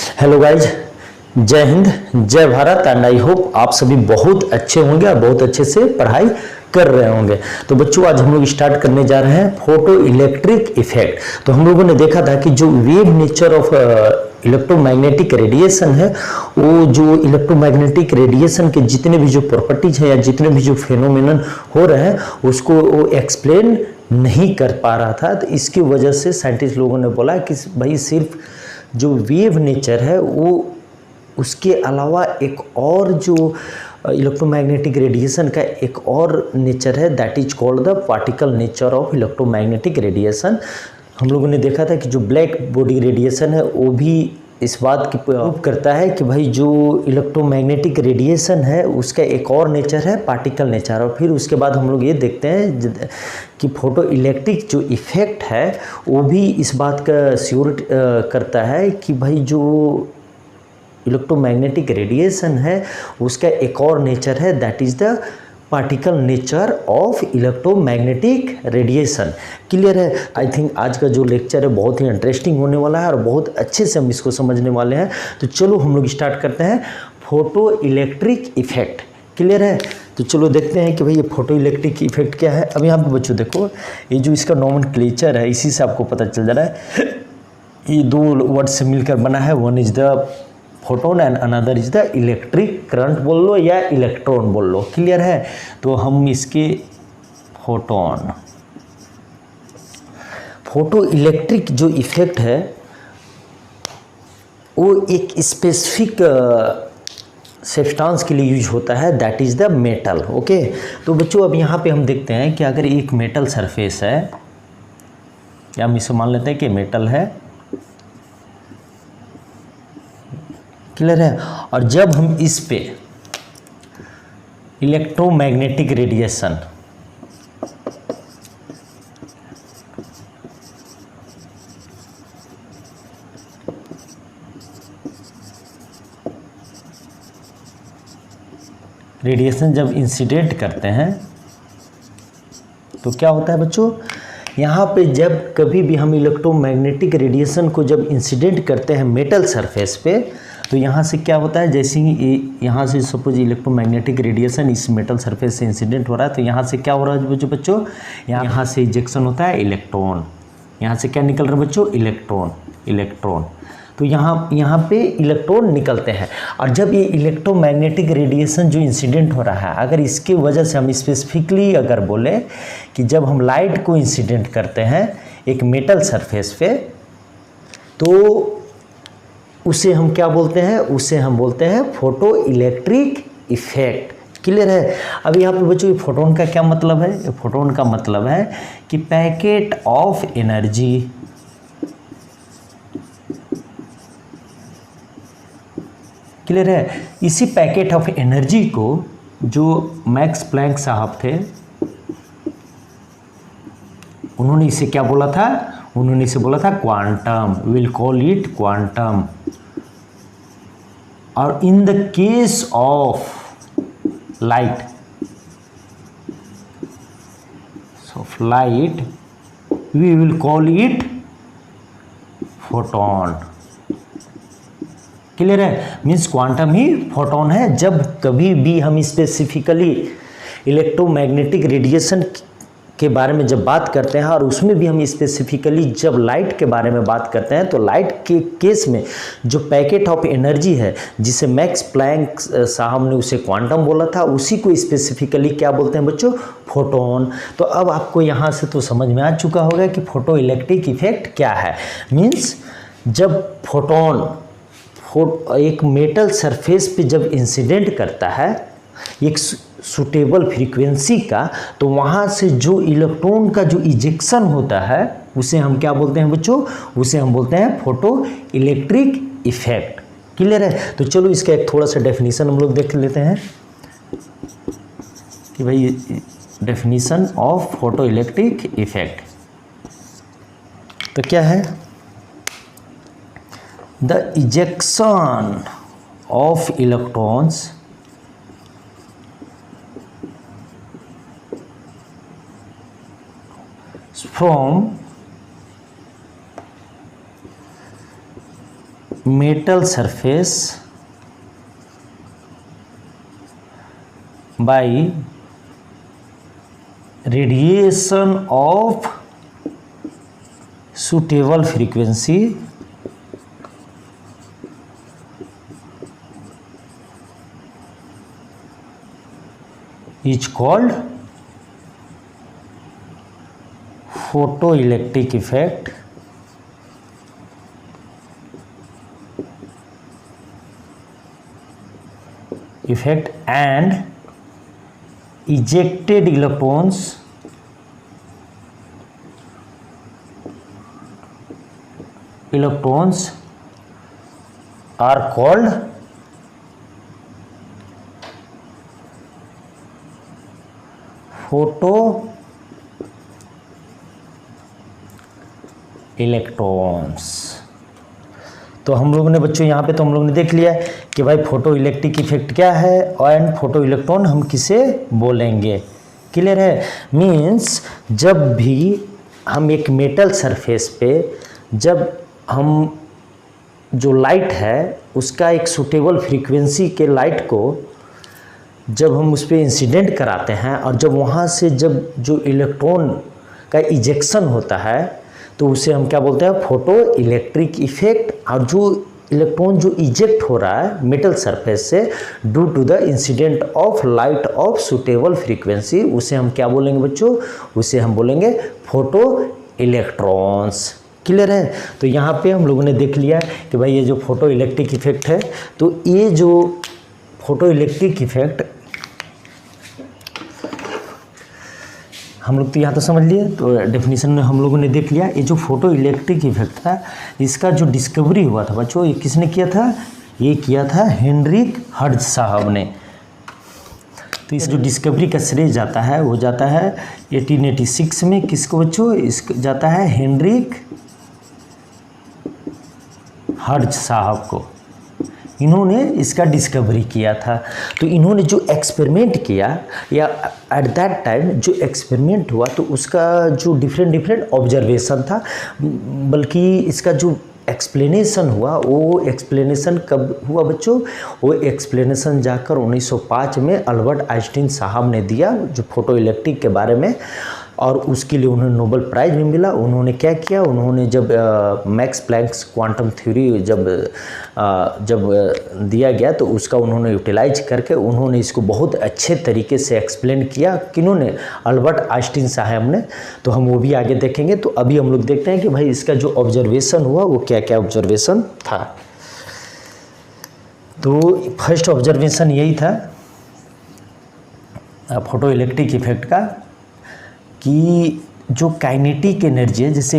Hello guys, जय हिंद, जय Bharat and I hope आप सभी बहुत अच्छे होंगे और बहुत अच्छे से पढ़ाई कर रहे होंगे। तो बच्चों, आज हम लोग स्टार्ट करने जा रहे हैं फोटो इलेक्ट्रिक इफेक्ट। तो हम लोगों ने देखा था कि जो wave nature of electromagnetic radiation है, वो जो इलेक्ट्रोमैग्नेटिक रेडिएशन के जितने भी जो प्रॉपर्टीज हैं या जितने भी जो फेनोमेनन हो रहे हैं उसको वो एक्सप्लेन नहीं कर पा रहा था। तो इसकी वजह से साइंटिस्ट लोगों ने बोला कि भाई सिर्फ जो वेव नेचर है वो उसके अलावा एक और जो इलेक्ट्रोमैग्नेटिक रेडिएशन का एक और नेचर है, that is called the particle nature of electromagnetic radiation. हम लोगों ने देखा था कि जो ब्लैक बॉडी रेडिएशन है वो भी इस बात की प्रूव करता है कि भाई जो इलेक्ट्रोमैग्नेटिक रेडिएशन है उसका एक और नेचर है पार्टिकल नेचर। और फिर उसके बाद हम लोग ये देखते हैं कि फोटो इलेक्ट्रिक जो इफेक्ट है वो भी इस बात का श्योर करता है कि भाई जो इलेक्ट्रोमैग्नेटिक रेडिएशन है उसका एक और नेचर है, that is the particle nature of electromagnetic radiation. Clear है? आई थिंक आज का जो लेक्चर है बहुत ही इंटरेस्टिंग होने वाला है और बहुत अच्छे से हम इसको समझने वाले हैं। तो चलो हम लोग स्टार्ट करते हैं फोटो इलेक्ट्रिक इफेक्ट। क्लियर है? तो चलो देखते हैं कि भाई ये फोटो इलेक्ट्रिक इफेक्ट क्या है। अब यहाँ पे बच्चों देखो, ये जो इसका नोमेनक्लेचर है इसी से आपको पता चल जा रहा है। ये दो वर्ड से मिलकर बना है, one is the photon and another is the electric current बोल लो या इलेक्ट्रॉन बोल लो। क्लियर है? तो हम इसके फोटो इलेक्ट्रिक जो इफेक्ट है वो एक स्पेसिफिक सब्सटेंस के लिए यूज होता है, that is the metal. Okay, तो बच्चों अब यहाँ पे हम देखते हैं कि अगर एक मेटल सरफेस है, या हम इसे मान लेते हैं कि मेटल है। क्लियर है? और जब हम इस पे इलेक्ट्रोमैग्नेटिक रेडिएशन जब इंसिडेंट करते हैं तो क्या होता है बच्चों, यहाँ पे जब कभी भी हम इलेक्ट्रोमैग्नेटिक रेडिएशन को जब इंसिडेंट करते हैं मेटल सरफेस पे, तो यहाँ से क्या होता है, जैसे ही यहाँ से सपोज इलेक्ट्रोमैग्नेटिक रेडिएशन इस मेटल सरफेस से इंसिडेंट हो रहा है, तो यहाँ से क्या हो रहा है बच्चों, यहाँ से इजेक्शन होता है इलेक्ट्रॉन। यहाँ से क्या निकल रहा है बच्चों, इलेक्ट्रॉन। तो यहाँ पे इलेक्ट्रॉन निकलते हैं। और जब ये इलेक्ट्रोमैग्नेटिक रेडिएशन जो इंसिडेंट हो रहा है, अगर इसकी वजह से हम स्पेसिफिकली अगर बोले कि जब हम लाइट को इंसिडेंट करते हैं एक मेटल सरफेस पे, तो उसे हम क्या बोलते हैं, उसे हम बोलते हैं फोटो इलेक्ट्रिक इफेक्ट। क्लियर है? अब यहाँ पे बच्चों ये फोटोन का क्या मतलब है, फोटोन का मतलब है कि पैकेट ऑफ एनर्जी। क्लियर है? इसी पैकेट ऑफ एनर्जी को जो मैक्स प्लैंक साहब थे उन्होंने इसे क्या बोला था, उन्होंने इसे बोला था quantum, will call it quantum. और in the case of light, we will call it photon. Clear है? मीन्स क्वांटम ही फोटोन है। जब कभी भी हम स्पेसिफिकली इलेक्ट्रोमैग्नेटिक रेडिएशन के बारे में जब बात करते हैं, और उसमें भी हम स्पेसिफिकली जब लाइट के बारे में बात करते हैं, तो लाइट के केस में जो पैकेट ऑफ एनर्जी है जिसे मैक्स प्लैंक साहब ने उसे क्वांटम बोला था, उसी को स्पेसिफिकली क्या बोलते हैं बच्चों, फोटोन। तो अब आपको यहाँ से तो समझ में आ चुका होगा कि फोटो इलेक्ट्रिक इफेक्ट क्या है। मीन्स जब फोटोन एक मेटल सरफेस पे जब इंसिडेंट करता है एक सुटेबल फ्रीक्वेंसी का, तो वहाँ से जो इलेक्ट्रॉन का जो इजेक्शन होता है उसे हम क्या बोलते हैं बच्चों, उसे हम बोलते हैं फोटो इलेक्ट्रिक इफेक्ट। क्लियर है? तो चलो इसका एक थोड़ा सा डेफिनेशन हम लोग देख लेते हैं कि भाई definition of photo electric effect तो क्या है, the ejection of electrons from metal surface by radiation of suitable frequency is called photoelectric effect. And ejected electrons are called photo electrons. तो हम लोगों ने बच्चों यहाँ पे तो हम लोगों ने देख लिया कि भाई फोटो इलेक्ट्रिक इफेक्ट क्या है एंड फोटो इलेक्ट्रॉन हम किसे बोलेंगे। क्लियर है? मीन्स जब भी हम एक मेटल सरफेस पे जब हम जो लाइट है उसका एक सूटेबल फ्रीक्वेंसी के लाइट को जब हम उस पर इंसिडेंट कराते हैं और जब वहाँ से जब जो इलेक्ट्रॉन का इजेक्शन होता है तो उसे हम क्या बोलते हैं? Photo electric effect. और जो इलेक्ट्रॉन जो इजेक्ट हो रहा है मेटल सरफेस से due to the incident of light of suitable frequency, उसे हम क्या बोलेंगे बच्चों? उसे हम बोलेंगे फोटो इलेक्ट्रॉन्स। क्लियर है? तो यहाँ पे हम लोगों ने देख लिया कि भाई ये जो फोटो इलेक्ट्रिक इफेक्ट है, तो ये जो फोटो इलेक्ट्रिक इफेक्ट हम लोग तो यहाँ तो समझ लिए, तो डेफिनेशन में हम लोगों ने देख लिया। ये जो फोटो इलेक्ट्रिक इफेक्ट था इसका जो डिस्कवरी हुआ था बच्चों, ये किसने किया था? ये किया था हेनरिक हर्ट्ज साहब ने। तो इस जो डिस्कवरी का श्रेय जाता है वो जाता है 1886 में किसको बच्चों? इसको जाता है हेनरिक हर्ट्ज साहब को। इन्होंने इसका डिस्कवरी किया था। तो इन्होंने जो एक्सपेरिमेंट किया या एट दैट टाइम जो एक्सपेरिमेंट हुआ तो उसका जो डिफरेंट ऑब्जर्वेशन था, बल्कि इसका जो एक्सप्लेनेशन हुआ वो एक्सप्लेनेशन कब हुआ बच्चों? वो एक्सप्लेनेशन जाकर 1905 में अल्बर्ट आइंस्टीन साहब ने दिया जो फोटो इलेक्ट्रिक के बारे में, और उसके लिए उन्हें नोबेल प्राइज़ भी मिला। उन्होंने क्या किया? उन्होंने जब मैक्स प्लैंक्स क्वांटम थ्योरी जब दिया गया तो उसका उन्होंने यूटिलाइज करके उन्होंने इसको बहुत अच्छे तरीके से एक्सप्लेन किया। किन्होंने? अल्बर्ट आइंस्टीन साहब ने। तो हम वो भी आगे देखेंगे। तो अभी हम लोग देखते हैं कि भाई इसका जो ऑब्जर्वेशन हुआ वो क्या क्या ऑब्जर्वेशन था। तो फर्स्ट ऑब्जर्वेशन यही था फोटो इलेक्ट्रिक इफेक्ट का कि जो काइनेटिक एनर्जी है, जैसे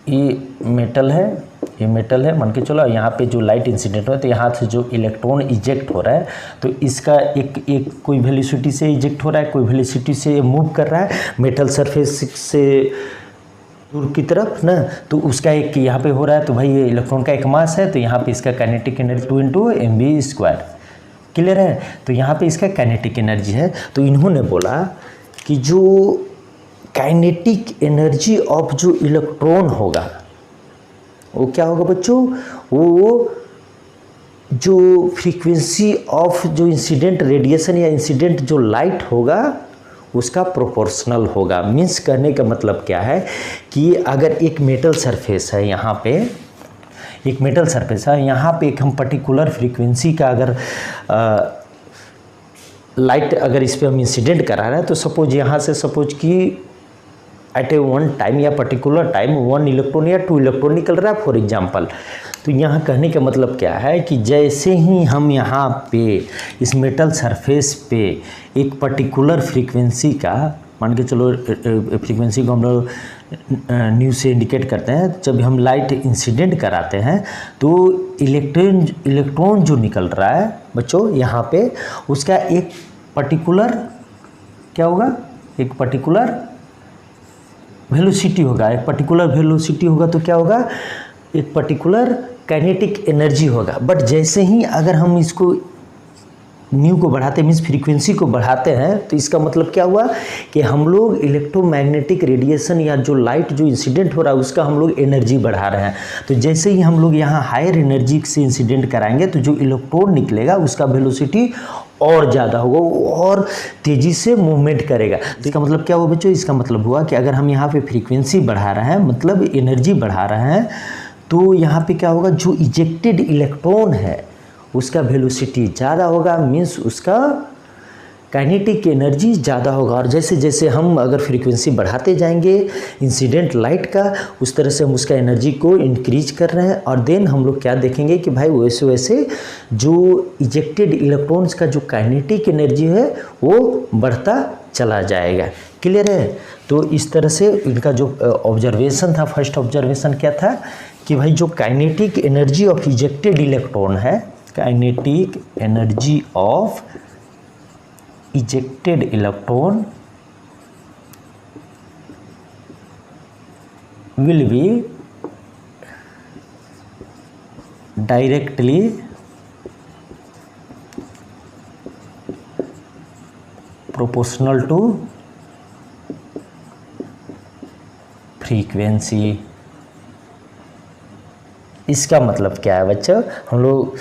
ये मेटल है मान के चलो, यहाँ पे जो लाइट इंसिडेंट हो है तो यहाँ से जो इलेक्ट्रॉन इजेक्ट हो रहा है तो इसका एक कोई वेलोसिटी से इजेक्ट हो रहा है, कोई वेलोसिटी से मूव कर रहा है मेटल सरफेस से दूर की तरफ ना, तो उसका एक यहाँ पे हो रहा है। तो भाई ये इलेक्ट्रॉन का एक मास है तो यहाँ पे इसका काइनेटिक एनर्जी 2 × mv²। क्लियर है? तो यहाँ पे इसका काइनेटिक एनर्जी है। तो इन्होंने बोला कि जो काइनेटिक एनर्जी ऑफ जो इलेक्ट्रॉन होगा वो क्या होगा बच्चों? वो जो फ्रीक्वेंसी ऑफ जो इंसिडेंट रेडिएशन या इंसिडेंट जो लाइट होगा उसका प्रोपोर्शनल होगा। मीन्स कहने का मतलब क्या है कि अगर एक मेटल सरफेस है, यहाँ पे एक मेटल सरफेस है, यहाँ पे एक हम पर्टिकुलर फ्रीक्वेंसी का अगर लाइट अगर इस पर हम इंसिडेंट करा रहे हैं तो सपोज यहाँ से सपोज कि एट ए वन टाइम या पर्टिकुलर टाइम 1 इलेक्ट्रॉन या 2 इलेक्ट्रॉन निकल रहा है फॉर एग्जांपल। तो यहाँ कहने का मतलब क्या है कि जैसे ही हम यहाँ पे इस मेटल सरफेस पे एक पर्टिकुलर फ्रीक्वेंसी का मान के चलो फ्रीक्वेंसी को हम लोग न्यू से इंडिकेट करते हैं, जब हम लाइट इंसिडेंट कराते हैं तो इलेक्ट्रॉन जो निकल रहा है बच्चों यहाँ पे उसका एक पर्टिकुलर क्या होगा? एक पर्टिकुलर वेलोसिटी होगा। एक पर्टिकुलर वेलोसिटी होगा तो क्या होगा? एक पर्टिकुलर काइनेटिक एनर्जी होगा। बट जैसे ही अगर हम इसको न्यू को बढ़ाते मीन्स फ्रीक्वेंसी को बढ़ाते हैं, तो इसका मतलब क्या हुआ कि हम लोग इलेक्ट्रोमैग्नेटिक रेडिएशन या जो लाइट जो इंसिडेंट हो रहा है उसका हम लोग एनर्जी बढ़ा रहे हैं। तो जैसे ही हम लोग यहाँ हायर एनर्जी से इंसिडेंट कराएंगे तो जो इलेक्ट्रॉन निकलेगा उसका वेलोसिटी और ज़्यादा होगा, और तेज़ी से मूवमेंट करेगा। तो इसका मतलब क्या हुआ बच्चों, इसका मतलब हुआ कि अगर हम यहाँ पे फ्रीक्वेंसी बढ़ा रहे हैं मतलब एनर्जी बढ़ा रहे हैं, तो यहाँ पे क्या होगा, जो इजेक्टेड इलेक्ट्रॉन है उसका वेलोसिटी ज़्यादा होगा, मीन्स उसका काइनेटिक एनर्जी ज़्यादा होगा। और जैसे जैसे हम अगर फ्रीक्वेंसी बढ़ाते जाएंगे इंसिडेंट लाइट का, उस तरह से हम उसका एनर्जी को इंक्रीज कर रहे हैं। और देन हम लोग क्या देखेंगे कि भाई वैसे वैसे जो इजेक्टेड इलेक्ट्रॉन्स का जो काइनेटिक एनर्जी है वो बढ़ता चला जाएगा। क्लियर है। तो इस तरह से इनका जो ऑब्जर्वेशन था, फर्स्ट ऑब्जर्वेशन क्या था कि भाई जो kinetic energy of ejected electron है, kinetic energy of ejected electron will be directly proportional to frequency। इसका मतलब क्या है बच्चों, हम लोग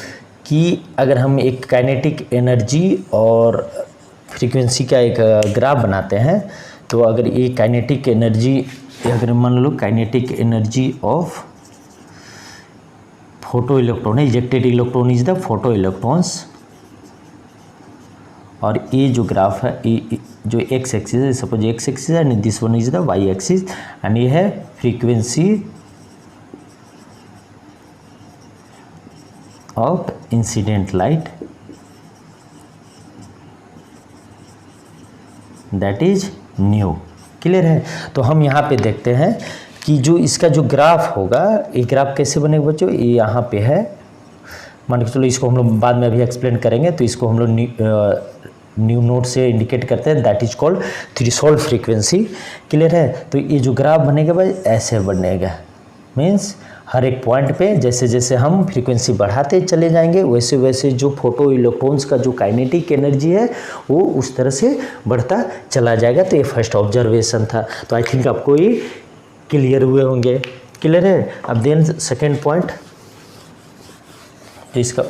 कि अगर हम एक काइनेटिक एनर्जी और फ्रीक्वेंसी का एक ग्राफ बनाते हैं, तो अगर ये काइनेटिक एनर्जी, अगर मान लो kinetic energy of photo electron है, ejected electron is the photo electrons, और ये जो ग्राफ है ये जो एक्स एक्सिस है, सपोज एक्स एक्सिस है and this one is the Y axis, एंड ये है frequency of incident light, that is nu. Clear है। तो हम यहाँ पे देखते हैं कि जो इसका जो ग्राफ होगा, ये ग्राफ कैसे बनेगा बच्चों, ये यहाँ पे है, मान के चलो इसको हम लोग बाद में अभी एक्सप्लेन करेंगे, तो इसको हम लोग न्यू नोट से इंडिकेट करते हैं, that is called threshold frequency. Clear है। तो ये जो ग्राफ बनेगा भाई ऐसे बनेगा, मीन्स हर एक पॉइंट पे जैसे जैसे हम फ्रीक्वेंसी बढ़ाते चले जाएंगे वैसे वैसे जो फोटो इलेक्ट्रॉन्स का जो काइनेटिक एनर्जी है वो उस तरह से बढ़ता चला जाएगा। तो ये फर्स्ट ऑब्जर्वेशन था। तो आई थिंक आपको ये क्लियर हुए होंगे। क्लियर है। अब देन सेकेंड पॉइंट, तो इसका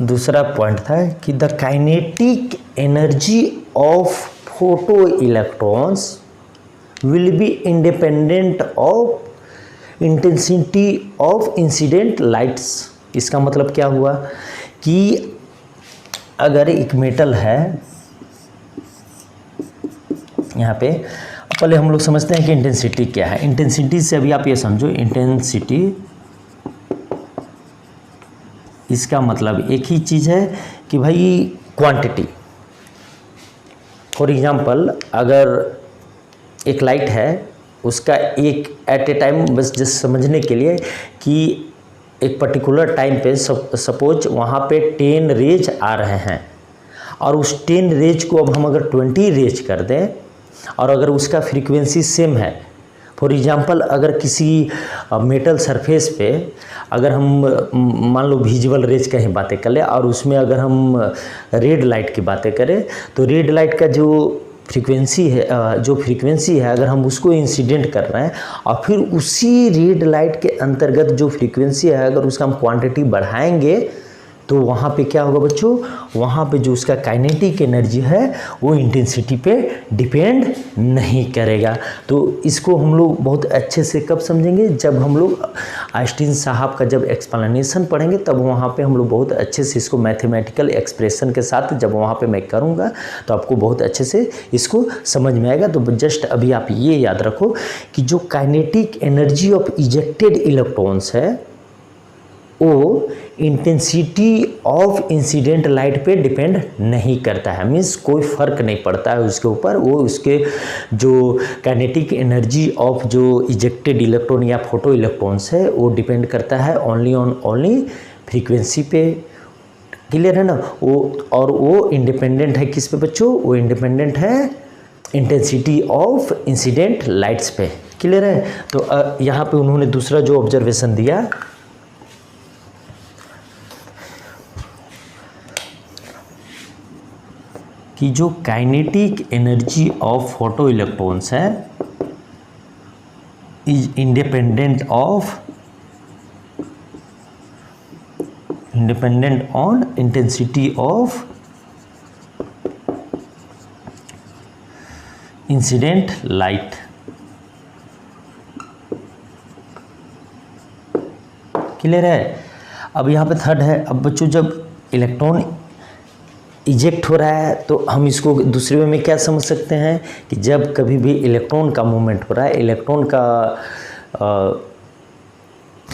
दूसरा पॉइंट था कि the kinetic energy of photo electrons will be independent of intensity of incident lights। इसका मतलब क्या हुआ कि अगर एक मेटल है, यहाँ पे पहले हम लोग समझते हैं कि इंटेंसिटी क्या है। इंटेंसिटी से अभी आप ये समझो, इंटेंसिटी इसका मतलब एक ही चीज़ है कि भाई क्वांटिटी। फॉर एग्जाम्पल अगर एक लाइट है उसका एक एट ए टाइम, बस जस्ट समझने के लिए कि एक पर्टिकुलर टाइम पे सपोज वहाँ पे 10 रेज आ रहे हैं, और उस 10 रेज को अब हम अगर 20 रेज कर दें और अगर उसका फ्रीक्वेंसी सेम है, फॉर एग्जांपल अगर किसी मेटल सरफेस पे अगर हम मान लो विजुअल रेज का ही बातें कर ले और उसमें अगर हम रेड लाइट की बातें करें, तो रेड लाइट का जो फ्रीक्वेंसी है अगर हम उसको इंसिडेंट कर रहे हैं और फिर उसी रेड लाइट के अंतर्गत जो फ्रीक्वेंसी है अगर उसका हम क्वांटिटी बढ़ाएंगे तो वहाँ पे क्या होगा बच्चों, वहाँ पे जो उसका काइनेटिक एनर्जी है वो इंटेंसिटी पे डिपेंड नहीं करेगा। तो इसको हम लोग बहुत अच्छे से कब समझेंगे, जब हम लोग आइंस्टीन साहब का जब एक्सप्लेनेशन पढ़ेंगे तब वहाँ पे हम लोग बहुत अच्छे से इसको मैथमेटिकल एक्सप्रेशन के साथ जब वहाँ पे मैं करूँगा तो आपको बहुत अच्छे से इसको समझ में आएगा। तो जस्ट अभी आप ये याद रखो कि जो kinetic energy of ejected electrons है वो इंटेंसिटी ऑफ इंसिडेंट लाइट पे डिपेंड नहीं करता है, मीन्स कोई फ़र्क नहीं पड़ता है उसके ऊपर। वो उसके जो काइनेटिक एनर्जी ऑफ जो इजेक्टेड इलेक्ट्रॉन या फोटो इलेक्ट्रॉन्स है वो डिपेंड करता है ओनली फ्रीक्वेंसी पे। क्लियर है ना। वो इंडिपेंडेंट है किस पे बच्चों, वो इंडिपेंडेंट है इंटेंसिटी ऑफ इंसिडेंट लाइट्स पे। क्लियर है। तो यहाँ पे उन्होंने दूसरा जो ऑब्जर्वेशन दिया कि जो kinetic energy of photo electrons है is independent on intensity of incident light. Clear है। अब यहाँ पे थर्ड है, अब बच्चों जब इलेक्ट्रॉन इजेक्ट हो रहा है तो हम इसको दूसरे वे में क्या समझ सकते हैं कि जब कभी भी इलेक्ट्रॉन का मूवमेंट हो रहा है, इलेक्ट्रॉन का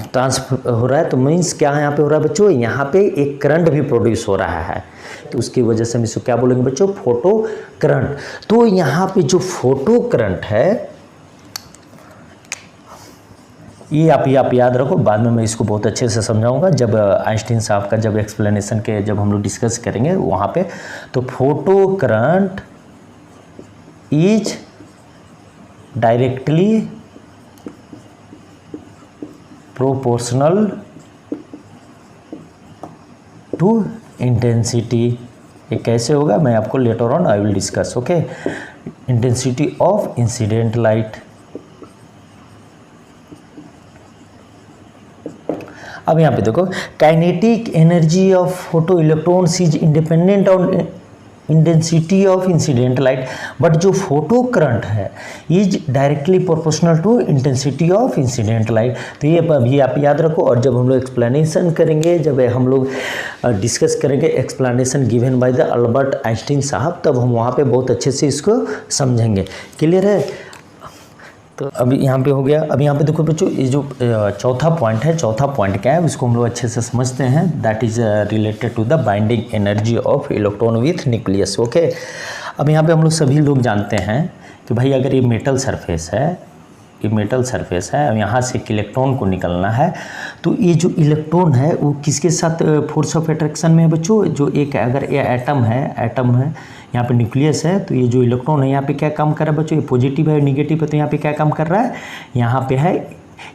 ट्रांसफर हो रहा है, तो मीन्स क्या यहाँ पे हो रहा है बच्चों, यहाँ पे एक करंट भी प्रोड्यूस हो रहा है, तो उसकी वजह से हम इसको क्या बोलेंगे बच्चों, फोटो करंट। तो यहाँ पे जो फोटो करंट है ये आप याद रखो, बाद में मैं इसको बहुत अच्छे से समझाऊंगा जब आइंस्टीन साहब का जब एक्सप्लेनेशन के जब हम लोग डिस्कस करेंगे वहाँ पे। तो photo current is directly proportional to intensity. ये कैसे होगा मैं आपको later on I will discuss, okay. Intensity of incident light. अब यहाँ पे देखो, kinetic energy of photo electrons is independent on intensity of incident light, but जो फोटो करंट है is directly proportional to intensity of incident light. तो ये आप याद रखो, और जब हम लोग एक्सप्लेनेशन करेंगे, जब हम लोग डिस्कस करेंगे explanation given by the Albert Einstein साहब, तब हम वहाँ पे बहुत अच्छे से इसको समझेंगे। क्लियर है। तो अभी यहाँ पे हो गया। अब यहाँ पे देखो बच्चों, ये जो चौथा पॉइंट है, चौथा पॉइंट क्या है उसको हम लोग अच्छे से समझते हैं। That is related to the binding energy of electron with nucleus, okay. अब यहाँ पे हम लोग सभी लोग जानते हैं कि भाई अगर ये मेटल सरफेस है, ये मेटल सरफेस है, अब यहाँ से एक इलेक्ट्रॉन को निकलना है, तो ये जो इलेक्ट्रॉन है वो किसके साथ फोर्स ऑफ अट्रैक्शन में है बच्चों, जो एक अगर ये एटम है यहाँ पे न्यूक्लियस है, तो ये जो इलेक्ट्रॉन है यहाँ पे क्या काम कर रहा है बच्चों, ये पॉजिटिव है निगेटिव है, तो यहाँ पे क्या काम कर रहा है, यहाँ पे है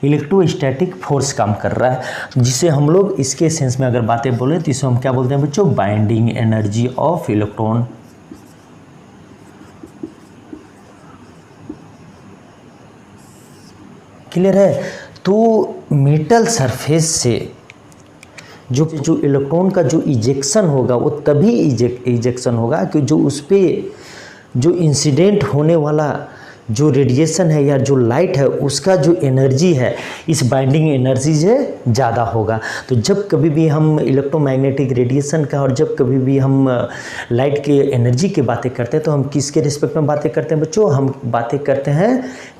इलेक्ट्रोस्टैटिक फोर्स काम कर रहा है, जिसे हम लोग इसके सेंस में अगर बातें बोले तो इसे हम क्या बोलते हैं बच्चों, binding energy of electron. Clear है। तो मेटल सरफेस से जो इलेक्ट्रॉन का जो इजेक्शन होगा वो तभी इजेक्शन होगा कि जो उस पर जो इंसिडेंट होने वाला जो रेडिएशन है या जो लाइट है उसका जो एनर्जी है इस बाइंडिंग एनर्जी से ज़्यादा होगा। तो जब कभी भी हम इलेक्ट्रोमैग्नेटिक रेडिएशन का और जब कभी भी हम लाइट के एनर्जी की बातें करते हैं तो हम किसके रिस्पेक्ट में बातें करते हैं बच्चों, हम बातें करते हैं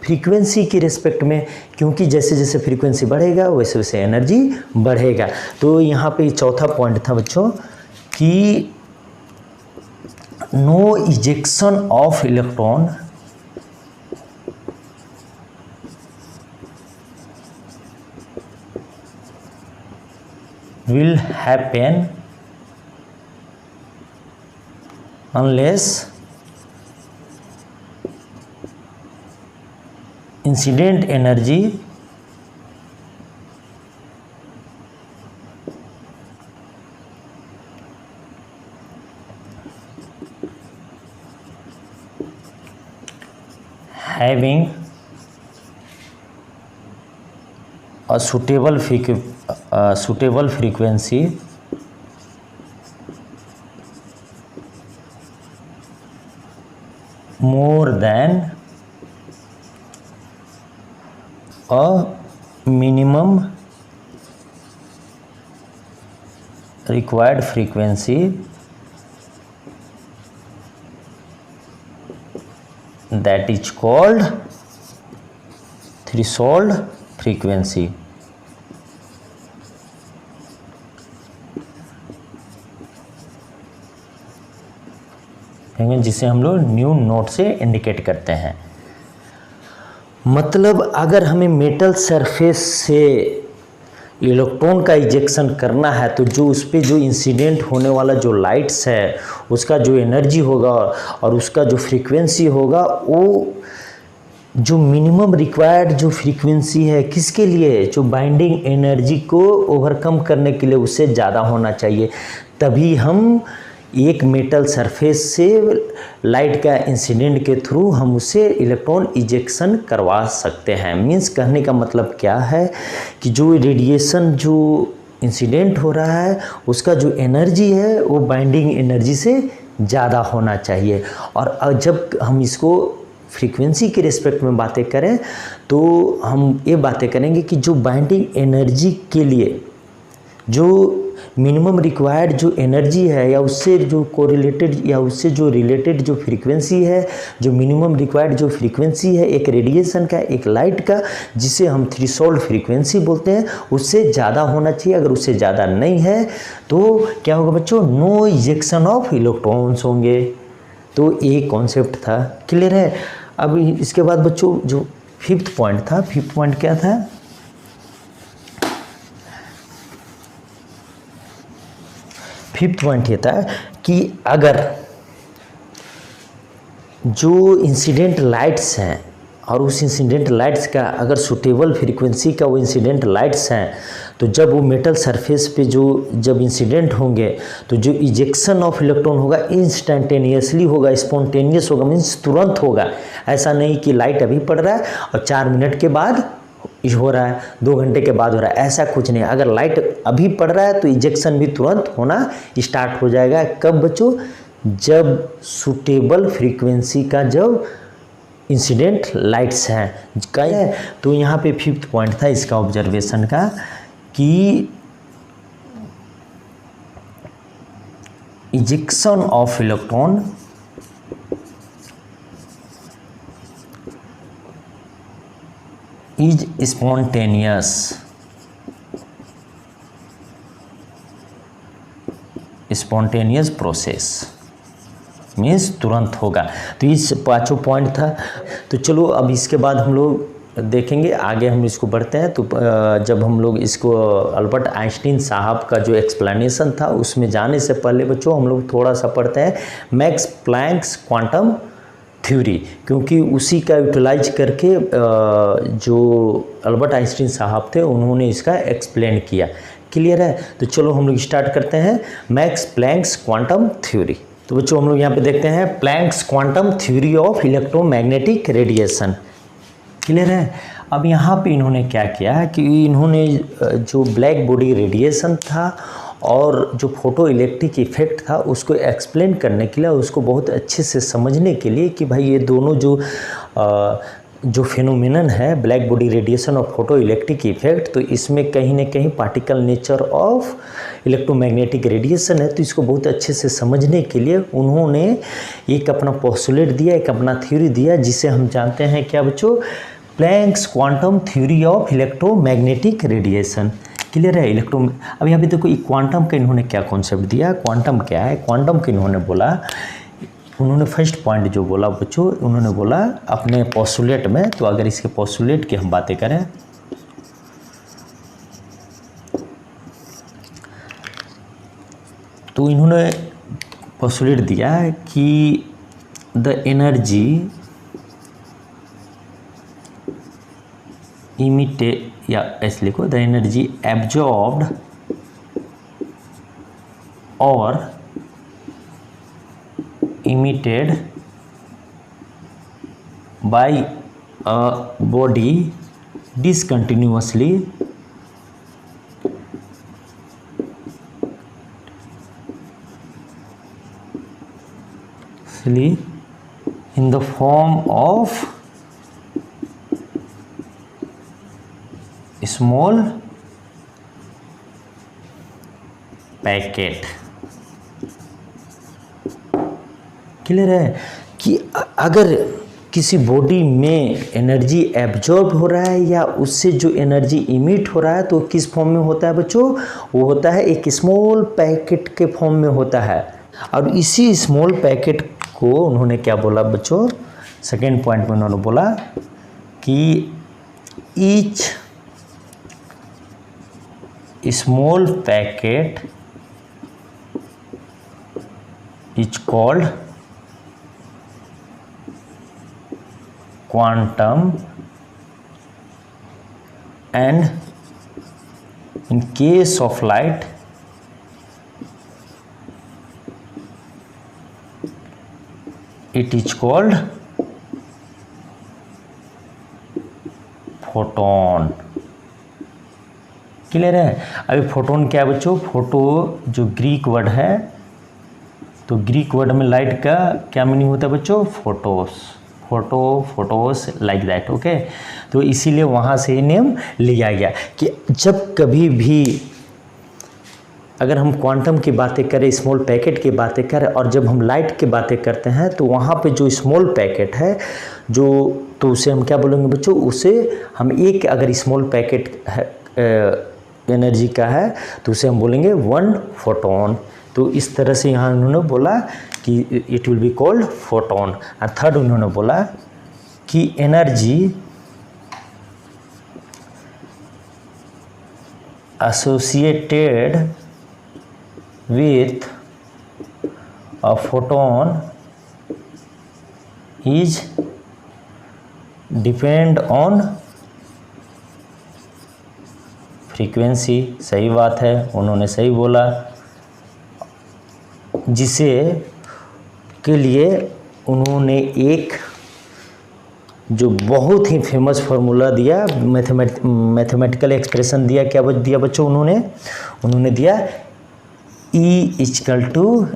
फ्रीक्वेंसी के रिस्पेक्ट में, क्योंकि जैसे जैसे फ्रीक्वेंसी बढ़ेगा वैसे वैसे एनर्जी बढ़ेगा। तो यहाँ पे चौथा पॉइंट था बच्चों कि no ejection of electron will happen unless incident energy having a suitable frequency more than a minimum required frequency that is called threshold frequency। जिसे हम लोग न्यू नोट से इंडिकेट करते हैं। मतलब अगर हमें मेटल सरफेस से इलेक्ट्रॉन का इजेक्शन करना है तो जो उस पर जो इंसिडेंट होने वाला जो लाइट्स है उसका जो एनर्जी होगा और उसका जो फ्रीक्वेंसी होगा वो जो मिनिमम रिक्वायर्ड जो फ्रीक्वेंसी है किसके लिए, जो बाइंडिंग एनर्जी को ओवरकम करने के लिए उससे ज़्यादा होना चाहिए, तभी हम एक मेटल सरफेस से लाइट का इंसिडेंट के थ्रू हम उससे इलेक्ट्रॉन इजेक्शन करवा सकते हैं। मीन्स कहने का मतलब क्या है कि जो रेडिएशन जो इंसिडेंट हो रहा है उसका जो एनर्जी है वो बाइंडिंग एनर्जी से ज़्यादा होना चाहिए। और जब हम इसको फ्रीक्वेंसी के रिस्पेक्ट में बातें करें तो हम ये बातें करेंगे कि जो बाइंडिंग एनर्जी के लिए जो मिनिमम रिक्वायर्ड जो एनर्जी है या उससे जो कोरिलेटेड या उससे जो रिलेटेड जो फ्रीक्वेंसी है, जो मिनिमम रिक्वायर्ड जो फ्रीक्वेंसी है एक रेडिएशन का, एक लाइट का, जिसे हम थ्रेशोल्ड फ्रीक्वेंसी बोलते हैं, उससे ज़्यादा होना चाहिए। अगर उससे ज़्यादा नहीं है तो क्या होगा बच्चों, नो इजेक्शन ऑफ इलेक्ट्रॉन्स होंगे। तो ये कॉन्सेप्ट था, क्लियर है। अब इसके बाद बच्चों जो फिफ्थ पॉइंट था, फिफ्थ पॉइंट क्या था, फिफ्थ पॉइंट ये था कि अगर जो इंसिडेंट लाइट्स हैं और उस इंसिडेंट लाइट्स का अगर सुटेबल फ्रीक्वेंसी का वो इंसिडेंट लाइट्स हैं तो जब वो मेटल सरफेस पे जो जब इंसिडेंट होंगे तो जो इजेक्शन ऑफ इलेक्ट्रॉन होगा इंस्टेंटेनियसली होगा, स्पॉन्टेनियस होगा, मीन्स तुरंत होगा। ऐसा नहीं कि लाइट अभी पड़ रहा है और 4 मिनट के बाद हो रहा है, 2 घंटे के बाद हो रहा है, ऐसा कुछ नहीं। अगर लाइट अभी पड़ रहा है तो इजेक्शन भी तुरंत होना स्टार्ट हो जाएगा। कब बच्चों, जब सुटेबल फ्रीक्वेंसी का जब इंसिडेंट लाइट्स हैं का है। तो यहाँ पे फिफ्थ पॉइंट था इसका ऑब्जर्वेशन का कि ejection of electron is spontaneous process, means तुरंत होगा। तो इस 5 पॉइंट था। तो चलो अब इसके बाद हम लोग देखेंगे, आगे हम इसको बढ़ते हैं। तो जब हम लोग इसको अल्बर्ट आइंस्टीन साहब का जो एक्सप्लेनेशन था उसमें जाने से पहले बच्चों हम लोग थोड़ा सा पढ़ते हैं मैक्स प्लैंक्स क्वांटम थ्योरी, क्योंकि उसी का यूटिलाइज करके जो अल्बर्ट आइंस्टीन साहब थे उन्होंने इसका एक्सप्लेन किया। क्लियर है। तो चलो हम लोग स्टार्ट करते हैं मैक्स प्लैंक्स क्वांटम थ्योरी। तो बच्चों हम लोग यहाँ पे देखते हैं Planck's quantum theory of electromagnetic radiation. Clear है। अब यहाँ पे इन्होंने क्या किया कि इन्होंने जो ब्लैक बॉडी रेडिएशन था और जो फोटो इलेक्ट्रिक इफेक्ट था उसको एक्सप्लेन करने के लिए, उसको बहुत अच्छे से समझने के लिए कि भाई ये दोनों जो फिनोमिनन है ब्लैक बॉडी रेडिएशन और फोटो इलेक्ट्रिक इफेक्ट, तो इसमें कहीं ना कहीं particle nature of electromagnetic radiation है। तो इसको बहुत अच्छे से समझने के लिए उन्होंने एक अपना पोस्टुलेट दिया, एक अपना थ्योरी दिया, जिसे हम जानते हैं क्या बच्चों, Planck's quantum theory of electromagnetic radiation. Clear है। अब यहाँ पे देखो क्वांटम का इन्होंने क्या कॉन्सेप्ट दिया, क्वांटम क्या है। क्वांटम का इन्होंने बोला, उन्होंने फर्स्ट पॉइंट जो बोला बच्चों, उन्होंने बोला अपने पोस्टुलेट में, तो अगर इसके पोस्टुलेट की हम बातें करें तो इन्होंने पोस्टुलेट दिया कि द एनर्जी इमिटेड, या ऐसे लिखो, द एनर्जी एब्जॉर्ब्ड और emitted by a body discontinuously in the form of small packet। Clear है कि अगर किसी बॉडी में एनर्जी एब्जॉर्ब हो रहा है या उससे जो एनर्जी इमिट हो रहा है तो किस फॉर्म में होता है बच्चों, वो होता है एक स्मॉल पैकेट के फॉर्म में होता है। और इसी स्मॉल पैकेट को उन्होंने क्या बोला बच्चों, सेकेंड पॉइंट में उन्होंने बोला कि each small packet is called quantum and in case of light it is called photon. Clear है? अभी फोटोन क्या है बच्चों? फोटो जो ग्रीक वर्ड है, तो ग्रीक वर्ड में लाइट का क्या मीनिंग होता है बच्चों? Photos, photos like that. Okay, तो इसीलिए वहाँ से ही नेम लिया गया कि जब कभी भी अगर हम क्वांटम की बातें करें, स्मॉल पैकेट की बातें करें, और जब हम लाइट की बातें करते हैं तो वहाँ पे जो स्मॉल पैकेट है जो, तो उसे हम क्या बोलेंगे बच्चों? उसे हम एक, अगर स्मॉल पैकेट है एनर्जी का है तो उसे हम बोलेंगे 1 फोटोन। तो इस तरह से यहाँ उन्होंने बोला कि it will be called photon. और थर्ड उन्होंने बोला कि energy associated with a photon is depend on frequency। सही बात है, उन्होंने सही बोला, जिसे के लिए उन्होंने एक जो बहुत ही फेमस फार्मूला दिया, मैथमेटिकल एक्सप्रेशन दिया। क्या दिया बच्चों? उन्होंने दिया E equal to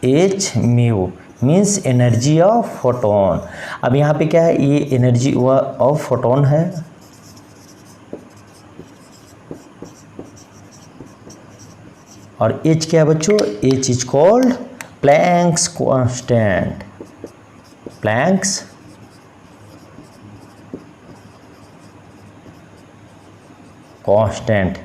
H mu, means energy of photon. अब यहाँ पे क्या है? ये एनर्जी ऑफ फोटोन है, और H क्या है बच्चों? H is called Planck's constant. Planck's constant.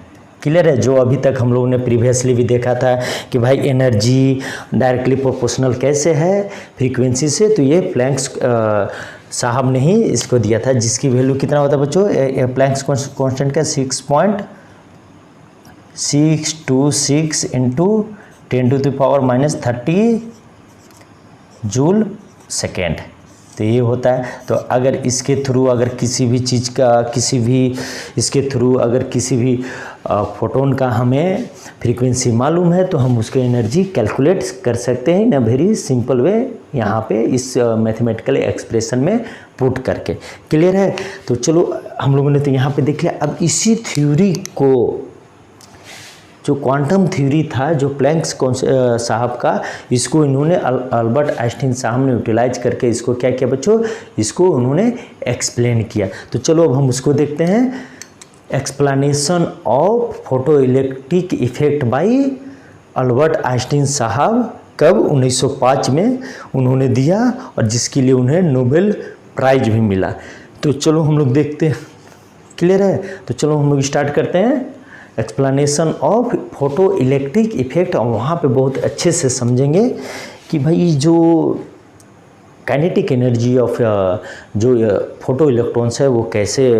Clear है? जो अभी तक हम लोगों ने प्रीवियसली भी देखा था कि भाई एनर्जी डायरेक्टली प्रोपोर्शनल कैसे है फ्रीक्वेंसी से, तो ये प्लैंक्स साहब ने ही इसको दिया था, जिसकी वैल्यू कितना होता है बच्चों? प्लैंक्स कांस्टेंट का 6.626 इंटू 10⁻³ जूल सेकेंड। तो ये होता है। तो अगर इसके थ्रू अगर किसी भी चीज़ का इसके थ्रू अगर किसी भी फोटोन का हमें फ्रीक्वेंसी मालूम है तो हम उसके एनर्जी कैलकुलेट कर सकते हैं इन अ वेरी सिंपल वे, यहाँ पे इस मैथमेटिकल एक्सप्रेशन में पुट करके। क्लियर है? तो चलो हम लोगों ने तो यहाँ पे देख लिया। अब इसी थ्योरी को, जो क्वांटम थ्योरी था जो प्लैंक्स साहब का, इसको इन्होंने अल्बर्ट आइंस्टीन साहब ने यूटिलाइज करके इसको क्या किया बच्चों? इसको उन्होंने एक्सप्लेन किया। तो चलो अब हम उसको देखते हैं। Explanation of photo electric effect bye Albert Einstein साहब, कब? 1905 में उन्होंने दिया, और जिसके लिए उन्हें नोबेल प्राइज भी मिला। तो चलो हम लोग देखते हैं। क्लियर है? तो चलो हम लोग स्टार्ट करते हैं explanation of photo electric effect. और वहाँ पे बहुत अच्छे से समझेंगे कि भाई जो काइनेटिक एनर्जी ऑफ जो फोटो इलेक्ट्रॉन्स है वो कैसे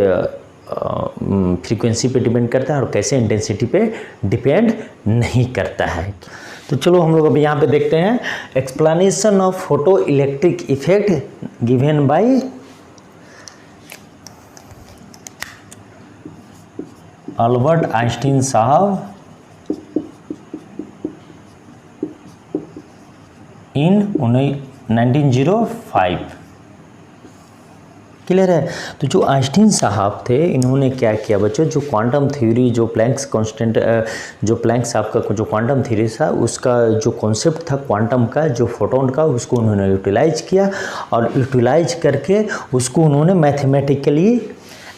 फ्रीक्वेंसी पे डिपेंड करता है और कैसे इंटेंसिटी पे डिपेंड नहीं करता है। तो चलो हम लोग अभी यहाँ पे देखते हैं explanation of photo electric effect given by Albert Einstein साहब इन 1905। क्लियर है? तो जो आइंस्टीन साहब थे इन्होंने क्या किया बच्चों? जो क्वांटम थ्योरी, जो प्लैंक्स कांस्टेंट, जो प्लैंक साहब का जो क्वांटम थ्योरी था उसका जो कॉन्सेप्ट था क्वांटम का, जो फोटोन का, उसको उन्होंने यूटिलाइज किया, और यूटिलाइज करके उसको उन्होंने मैथमेटिकली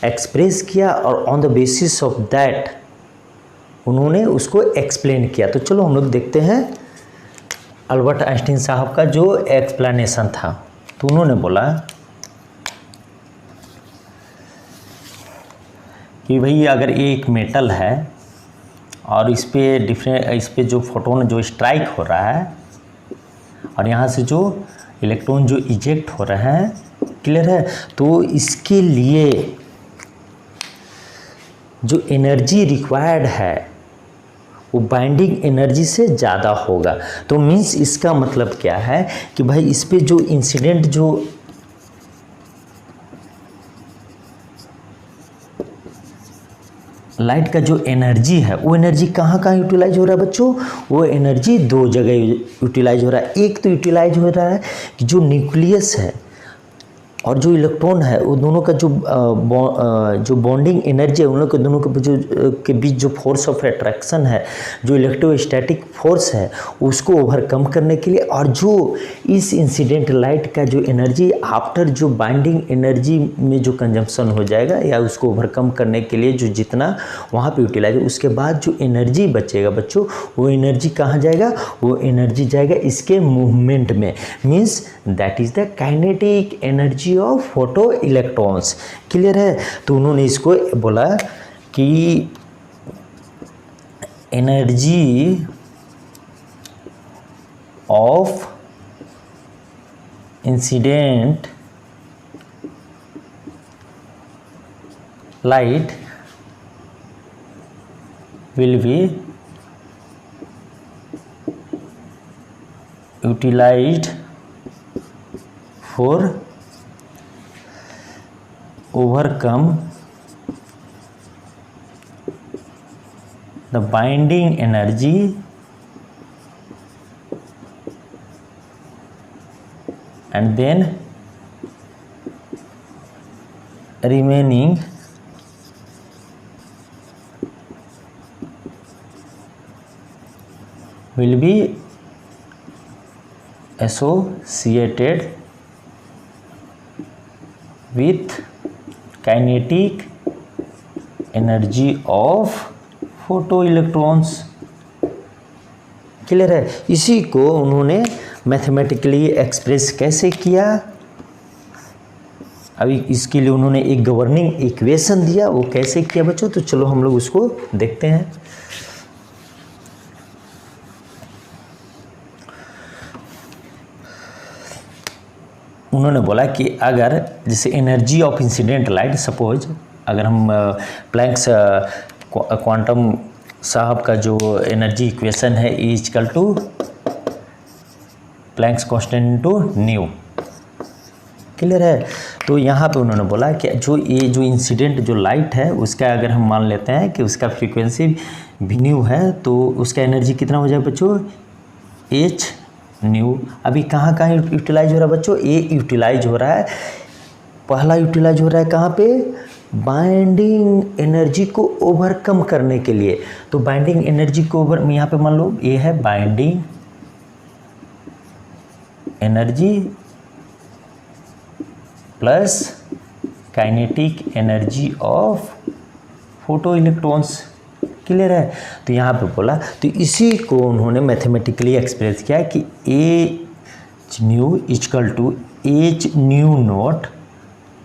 एक्सप्रेस किया, और on the basis of that उन्होंने उसको एक्सप्लेन किया। तो चलो हम लोग देखते हैं अल्बर्ट आइंस्टीन साहब का जो एक्सप्लेनेशन था। तो उन्होंने बोला कि भाई अगर एक मेटल है और इस पे जो फोटोन जो स्ट्राइक हो रहा है और यहाँ से जो इलेक्ट्रॉन जो इजेक्ट हो रहे हैं, क्लियर है? तो इसके लिए जो एनर्जी रिक्वायर्ड है वो बाइंडिंग एनर्जी से ज़्यादा होगा। तो मीन्स इसका मतलब क्या है कि भाई इस पे जो इंसिडेंट जो लाइट का जो एनर्जी है वो एनर्जी कहाँ कहाँ यूटिलाइज हो रहा है बच्चों? वो एनर्जी दो जगह यूटिलाइज हो रहा है। एक तो यूटिलाइज हो रहा है कि जो न्यूक्लियस है और जो इलेक्ट्रॉन है वो दोनों का जो बॉन्डिंग एनर्जी है, उन लोग के दोनों के बीच जो फोर्स ऑफ अट्रैक्शन है, जो इलेक्ट्रोस्टैटिक फोर्स है, उसको ओवरकम करने के लिए, और जो इस इंसिडेंट लाइट का जो एनर्जी आफ्टर जो बाइंडिंग एनर्जी में जो कंजम्पशन हो जाएगा या उसको ओवरकम करने के लिए जो जितना वहाँ पे यूटिलाइज, उसके बाद जो एनर्जी बचेगा बच्चों, वो एनर्जी कहाँ जाएगा? वो एनर्जी जाएगा इसके मूवमेंट में, means that is the kinetic energy of photo electrons. Clear है? तो उन्होंने इसको बोला कि energy of incident light will be utilized for overcome the binding energy and then remaining will be associated with kinetic energy of photo electrons. Clear है? इसी को उन्होंने मैथमेटिकली एक्सप्रेस कैसे किया? अभी इसके लिए उन्होंने एक गवर्निंग इक्वेशन दिया, वो कैसे किया बच्चों? तो चलो हम लोग उसको देखते हैं। उन्होंने बोला कि अगर जैसे energy of incident light, suppose अगर हम प्लैंक्स क्वांटम साहब का जो एनर्जी इक्वेशन है E equal to Planck's constant into nu. Clear है? तो यहाँ पे उन्होंने बोला कि जो ये जो इंसिडेंट जो लाइट है उसका अगर हम मान लेते हैं कि उसका फ्रीक्वेंसी भी न्यू है, तो उसका एनर्जी कितना हो जाएगा बच्चों? H new. अभी कहाँ कहाँ यूटिलाइज हो रहा है बच्चों? ये यूटिलाइज हो रहा है, पहला यूटिलाइज हो रहा है कहाँ पे? बाइंडिंग एनर्जी को ओवरकम करने के लिए। तो बाइंडिंग एनर्जी को ओवर, यहाँ पे मान लो ये है binding energy plus kinetic energy of photo electrons. Clear है? तो यहाँ पे बोला, तो इसी को उन्होंने मैथमेटिकली एक्सप्रेस किया कि H nu equal to H nu naught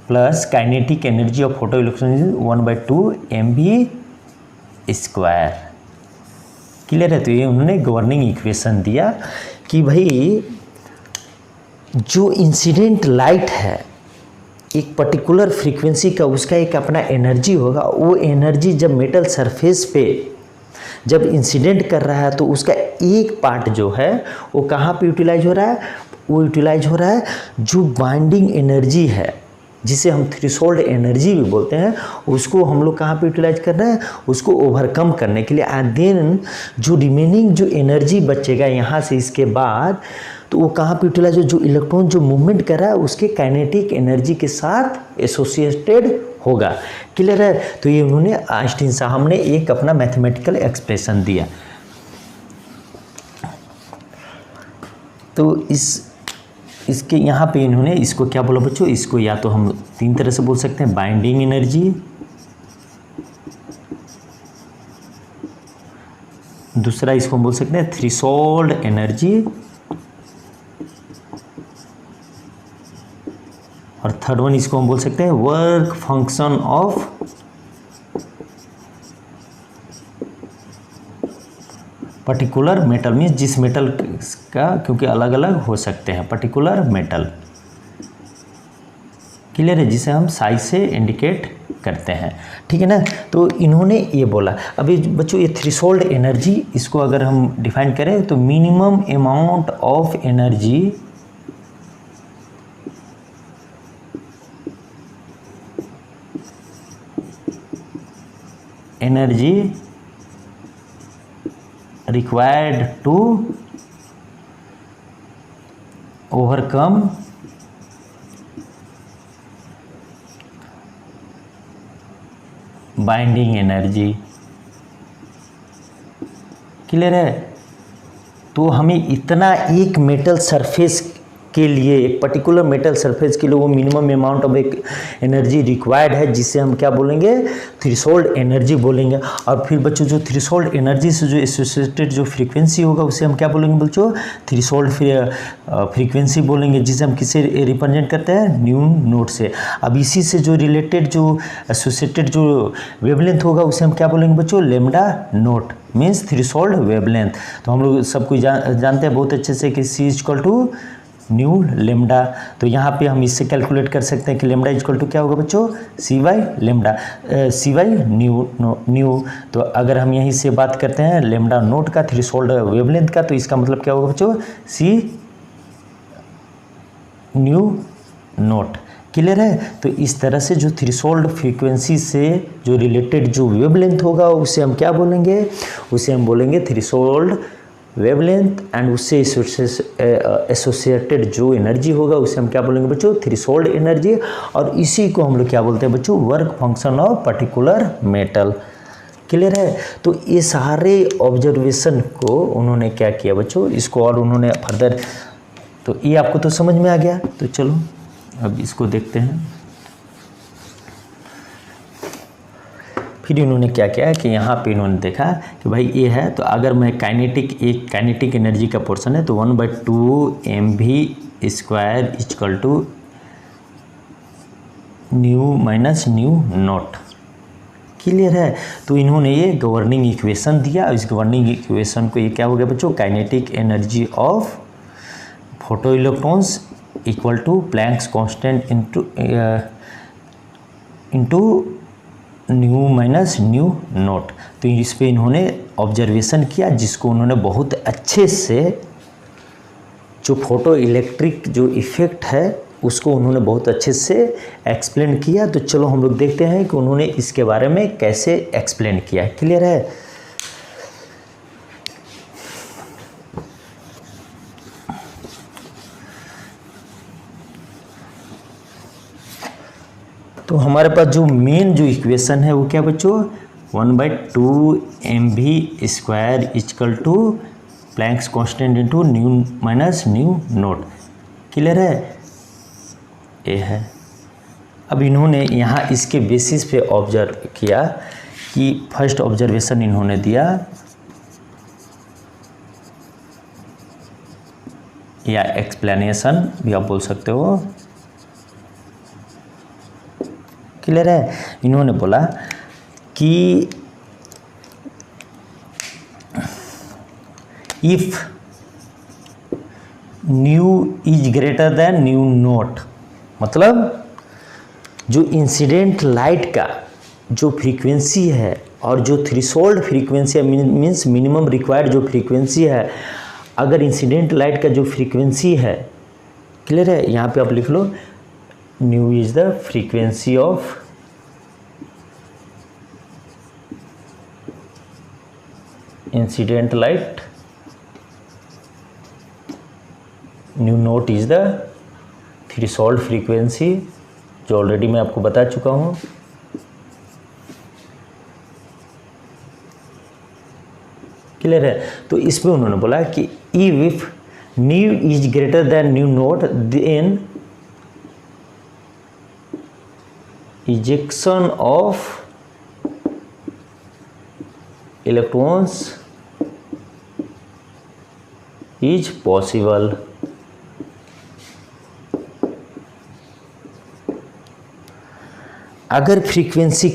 plus kinetic energy of photo electron 1/2 mv²। Clear है? तो ये उन्होंने गवर्निंग इक्वेशन दिया कि भाई जो इंसिडेंट लाइट है एक पर्टिकुलर फ्रीक्वेंसी का, उसका एक अपना एनर्जी होगा। वो एनर्जी जब मेटल सरफेस पे जब इंसिडेंट कर रहा है तो उसका एक पार्ट जो है वो कहाँ पे यूटिलाइज हो रहा है? वो यूटिलाइज हो रहा है जो बाइंडिंग एनर्जी है, जिसे हम थ्रेशोल्ड एनर्जी भी बोलते हैं, उसको हम लोग कहाँ पे यूटिलाइज कर रहे हैं? उसको ओवरकम करने के लिए। एंड देन जो रिमेनिंग जो एनर्जी बचेगा यहाँ से इसके बाद, तो वो कहाँ पे यूटिलाइज हो? जो इलेक्ट्रॉन जो मूवमेंट कर रहा है उसके काइनेटिक एनर्जी के साथ एसोसिएटेड होगा। क्लियर है? तो ये उन्होंने आइंस्टीन साहब ने एक अपना मैथमेटिकल एक्सप्रेशन दिया। तो इसके यहाँ पे इन्होंने इसको क्या बोला बच्चों? इसको या तो हम तीन तरह से बोल सकते हैं, बाइंडिंग एनर्जी, दूसरा इसको हम बोल सकते हैं थ्रेशोल्ड एनर्जी, और थर्ड वन इसको हम बोल सकते हैं work function of particular metal. Means जिस मेटल का, क्योंकि अलग अलग हो सकते हैं, पर्टिकुलर मेटल। क्लियर है? जिसे हम साइज से इंडिकेट करते हैं। ठीक है ना? तो इन्होंने ये बोला। अभी बच्चों ये थ्रेशोल्ड एनर्जी, इसको अगर हम डिफाइन करें तो minimum amount of energy energy required to overcome binding energy. Clear है? तो हमें इतना एक मेटल सरफेस के लिए, एक पर्टिकुलर मेटल सरफेस के लिए वो मिनिमम अमाउंट ऑफ एक एनर्जी रिक्वायर्ड है, जिसे हम क्या बोलेंगे, थ्रेशोल्ड एनर्जी बोलेंगे। और फिर बच्चों जो थ्रेशोल्ड एनर्जी से जो एसोसिएटेड जो फ्रीक्वेंसी होगा उसे हम क्या बोलेंगे बच्चों, थ्रेशोल्ड फ्रीक्वेंसी बोलेंगे, जिसे हम किसे रिप्रेजेंट करते हैं, न्यू नोट से। अब इसी से जो रिलेटेड जो एसोसिएटेड जो वेवलेंथ होगा उसे हम क्या बोलेंगे बच्चों, lambda note, means threshold wavelength. तो हम लोग सब कुछ जानते हैं बहुत अच्छे से कि सी इक्वल टू न्यू लेमडा। तो यहाँ पे हम इससे कैलकुलेट कर सकते हैं कि लेमडा इक्वल टू क्या होगा बच्चों, सी वाई लेमडा, सी वाई न्यू। तो अगर हम यहीं से बात करते हैं लेमडा नोट का, थ्रेशोल्ड वेवलेंथ का, तो इसका मतलब क्या होगा बच्चों, सी न्यू नोट। क्लियर है? तो इस तरह से जो थ्रेशोल्ड फ्रीक्वेंसी से जो रिलेटेड जो वेवलेंथ होगा उसे हम क्या बोलेंगे, उसे हम बोलेंगे थ्रेशोल्ड वेवलेंथ। एंड उससे एसोसिएटेड जो एनर्जी होगा उसे हम क्या बोलेंगे बच्चों, थ्रेशोल्ड एनर्जी। और इसी को हम लोग क्या बोलते हैं बच्चों, work function of particular metal. Clear है? तो ये सारे ऑब्जर्वेशन को उन्होंने क्या किया बच्चों, इसको और उन्होंने फर्दर, तो ये आपको तो समझ में आ गया। तो चलो अब इसको देखते हैं। फिर इन्होंने क्या किया कि यहाँ पे इन्होंने देखा कि भाई ये है, तो अगर मैं काइनेटिक एनर्जी का पोर्शन है तो 1/2 mv² equal to nu minus nu naught. Clear है? तो इन्होंने ये गवर्निंग इक्वेशन दिया। इस गवर्निंग इक्वेशन को ये क्या हो गया बच्चों, kinetic energy of photo electrons equal to Planck's constant into nu minus nu naught. तो इस पे इन्होंने ऑब्जर्वेशन किया, जिसको उन्होंने बहुत अच्छे से जो फोटो इलेक्ट्रिक जो इफ़ेक्ट है उसको उन्होंने बहुत अच्छे से एक्सप्लेन किया। तो चलो हम लोग देखते हैं कि उन्होंने इसके बारे में कैसे एक्सप्लेन किया। क्लियर है? तो हमारे पास जो मेन जो इक्वेशन है वो क्या बच्चों, 1/2 mv² equal to Planck's constant into nu minus nu naught. Clear है? ये है। अब इन्होंने यहाँ इसके बेसिस पे ऑब्जर्व किया कि फर्स्ट ऑब्जर्वेशन इन्होंने दिया, या एक्सप्लेनेशन भी आप बोल सकते हो। क्लियर है? इन्होंने बोला कि if nu is greater than nu note, मतलब जो इंसिडेंट लाइट का जो फ्रीक्वेंसी है और जो थ्रेशोल्ड फ्रीक्वेंसी है, मीन्स मिनिमम रिक्वायर्ड जो फ्रीक्वेंसी है, अगर इंसिडेंट लाइट का जो फ्रीक्वेंसी है, क्लियर है, यहाँ पे आप लिख लो nu is the frequency of incident light, nu naught is the threshold frequency, जो ऑलरेडी मैं आपको बता चुका हूँ। क्लियर है? तो इसमें उन्होंने बोला कि if nu is greater than nu naught then ejection of electrons is possible। अगर फ्रीक्वेंसी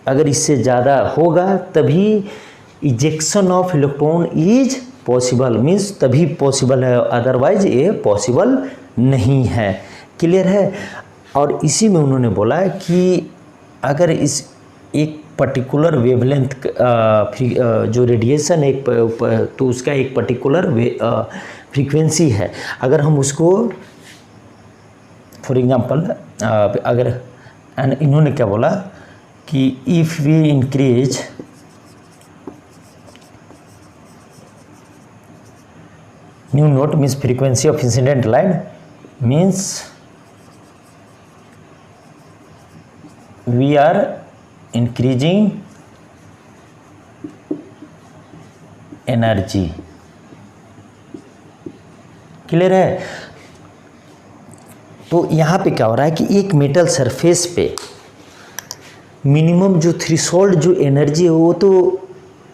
अगर इससे ज़्यादा होगा तभी ejection of electron is possible, means तभी पॉसिबल है, अदरवाइज ये पॉसिबल नहीं है। क्लियर है? और इसी में उन्होंने बोला कि अगर इस एक पर्टिकुलर वेवलेंथ जो रेडिएशन है तो उसका एक पर्टिकुलर फ्रीक्वेंसी है, अगर हम उसको फॉर एग्जांपल अगर इन्होंने क्या बोला कि if we increase nu naught means frequency of incident light means we are increasing energy. Clear है? तो यहाँ पे क्या हो रहा है कि एक मेटल सरफेस पे मिनिमम जो थ्रेशोल्ड जो एनर्जी है वो तो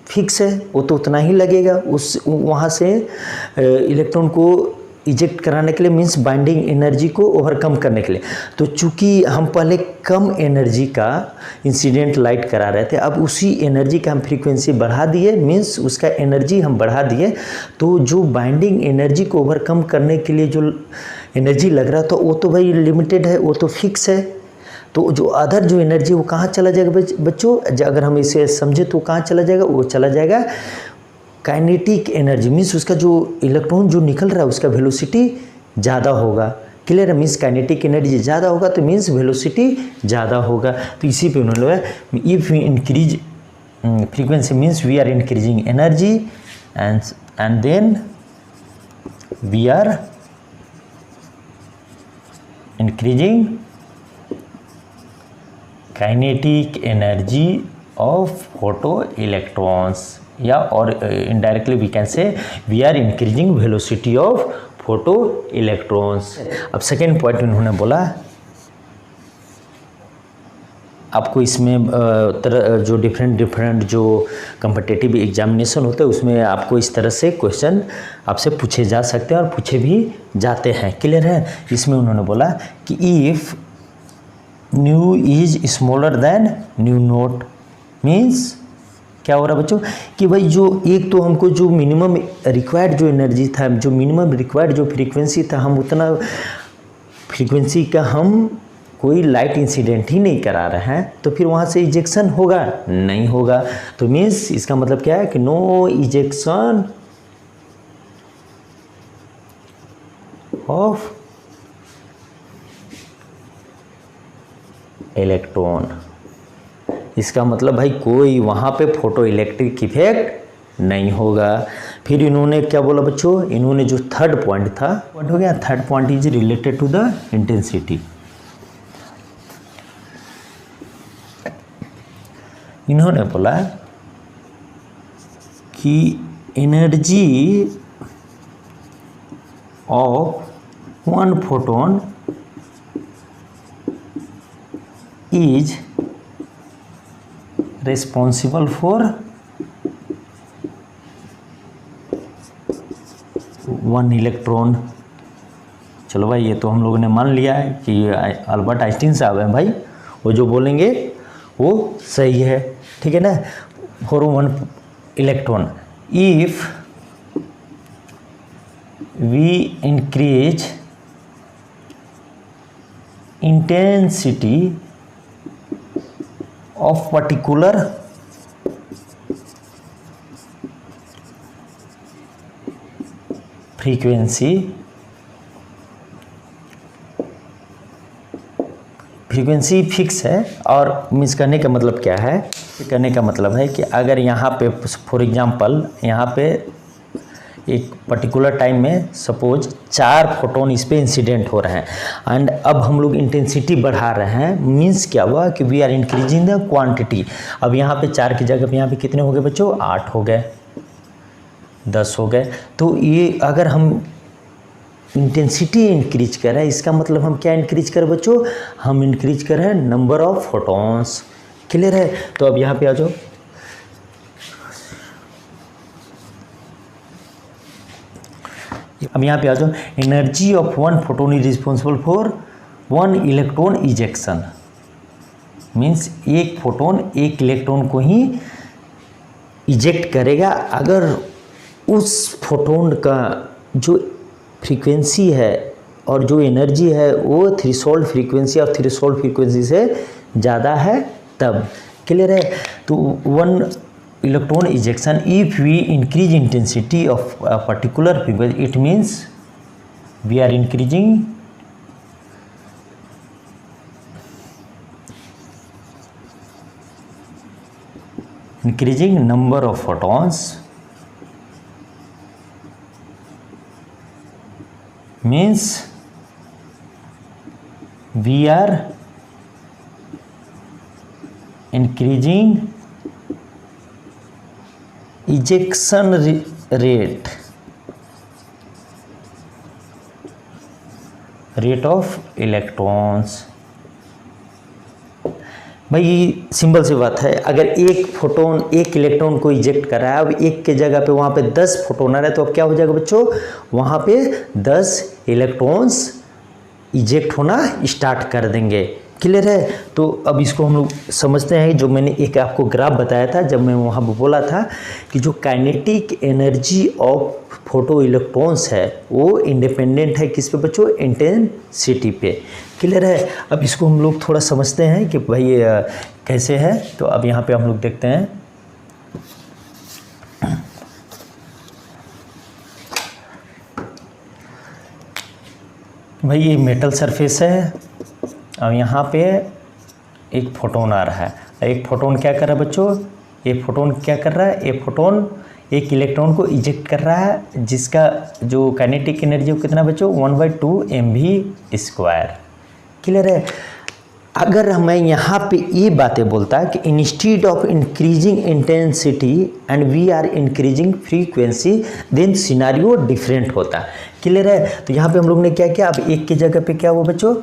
फिक्स है, वो तो उतना ही लगेगा। उस वहाँ से इलेक्ट्रॉन को इजेक्ट कराने के लिए मीन्स बाइंडिंग एनर्जी को ओवरकम करने के लिए। तो चूंकि हम पहले कम एनर्जी का इंसिडेंट लाइट करा रहे थे, अब उसी एनर्जी का हम फ्रीक्वेंसी बढ़ा दिए, मीन्स उसका एनर्जी हम बढ़ा दिए, तो जो बाइंडिंग एनर्जी को ओवरकम करने के लिए जो एनर्जी लग रहा था वो तो भाई लिमिटेड है, वो तो फिक्स है। तो जो अदर जो एनर्जी वो कहाँ चला जाएगा बच्चों? अगर हम इसे समझे तो कहाँ चला जाएगा? वो चला जाएगा काइनेटिक एनर्जी, मीन्स उसका जो इलेक्ट्रॉन जो निकल रहा है उसका वेलोसिटी ज़्यादा होगा। क्लियर है? मीन्स काइनेटिक एनर्जी ज़्यादा होगा तो मीन्स वेलोसिटी ज़्यादा होगा। तो इसी पे उन्होंने बोला if we increase frequency means we are increasing energy and then we are increasing kinetic energy of photo electrons, या और indirectly we can say we are increasing velocity of photo electrons. अब सेकेंड पॉइंट उन्होंने बोला आपको इसमें जो different जो competitive examination होते हैं उसमें आपको इस तरह से क्वेश्चन आपसे पूछे जा सकते हैं और पूछे भी जाते हैं। क्लियर है? इसमें उन्होंने बोला कि if new is smaller than nu naught means क्या हो रहा है बच्चों कि भाई जो एक तो हमको जो मिनिमम रिक्वायर्ड जो एनर्जी था, जो मिनिमम रिक्वायर्ड जो फ्रीक्वेंसी था, हम उतना फ्रीक्वेंसी का हम कोई लाइट इंसिडेंट ही नहीं करा रहे हैं, तो फिर वहाँ से इजेक्शन होगा? नहीं होगा। तो मीन्स इसका मतलब क्या है कि नो इजेक्शन ऑफ इलेक्ट्रॉन। इसका मतलब भाई कोई वहाँ पे फोटो इलेक्ट्रिक इफेक्ट नहीं होगा। फिर इन्होंने क्या बोला बच्चों? इन्होंने जो थर्ड पॉइंट था, पॉइंट हो गया, third point is related to the intensity. इन्होंने बोला कि energy of one photon is responsible for one electron. चलो भाई ये तो हम लोगों ने मान लिया है कि अल्बर्ट आइंस्टीन साहब हैं भाई, वो जो बोलेंगे वो सही है। ठीक है ना? For one electron if we increase intensity of particular frequency fix है। और मीन्स करने का मतलब क्या है? करने का मतलब है कि अगर यहाँ पे फॉर एग्जांपल यहाँ पे एक पर्टिकुलर टाइम में सपोज 4 फोटोन इस पे इंसिडेंट हो रहे हैं एंड अब हम लोग इंटेंसिटी बढ़ा रहे हैं, मीन्स क्या हुआ कि we are increasing the quantity. अब यहाँ पे 4 की जगह पे यहाँ पे कितने हो गए बच्चों? 8 हो गए, 10 हो गए। तो ये अगर हम इंटेंसिटी इंक्रीज कर रहे हैं, इसका मतलब हम क्या इंक्रीज करें बच्चों? हम इंक्रीज कर रहे हैं नंबर ऑफ फोटोन्स। क्लियर है? तो अब यहाँ पे आ जाओ, अब यहाँ पे आ जाओ, energy of one photon is responsible for one electron ejection. Means एक फोटोन एक इलेक्ट्रॉन को ही इजेक्ट करेगा अगर उस फोटोन का जो फ्रीक्वेंसी है और जो एनर्जी है वो थ्रेशोल्ड फ्रीक्वेंसी और थ्रेशोल्ड फ्रीक्वेंसी से ज़्यादा है तब। क्लियर है? तो one electron ejection if we increase intensity of a particular frequency, it means we are increasing number of photons means we are increasing ejection rate of electrons. भाई simple सी बात है, अगर एक फोटोन एक इलेक्ट्रॉन को इजेक्ट कर रहा है, अब एक के जगह पे वहाँ पे 10 फोटोन आ रहा है, तो अब क्या हो जाएगा बच्चों, वहाँ पे 10 इलेक्ट्रॉन्स इजेक्ट होना स्टार्ट कर देंगे। क्लियर है? तो अब इसको हम लोग समझते हैं, जो मैंने एक आपको ग्राफ बताया था जब मैं वहाँ पर बोला था कि जो kinetic energy of photo electrons है वो इंडिपेंडेंट है किस पे बच्चों, इंटेंसिटी पे। क्लियर है? अब इसको हम लोग थोड़ा समझते हैं कि भाई कैसे है। तो अब यहाँ पे हम लोग देखते हैं, भाई ये मेटल सरफेस है, अब यहाँ पे एक फोटोन आ रहा है, एक फोटोन क्या कर रहा है बच्चों, एक फोटोन क्या कर रहा है, एक फोटोन एक इलेक्ट्रॉन को इजेक्ट कर रहा है, जिसका जो काइनेटिक एनर्जी वो कितना बच्चों, 1/2 mv²। क्लियर है? अगर मैं यहाँ पे ये बातें बोलता कि instead of increasing intensity and we are increasing frequency, then scenario different होता। क्लियर है? तो यहाँ पे हम लोग ने क्या किया, अब एक की जगह पे क्या हुआ बच्चों,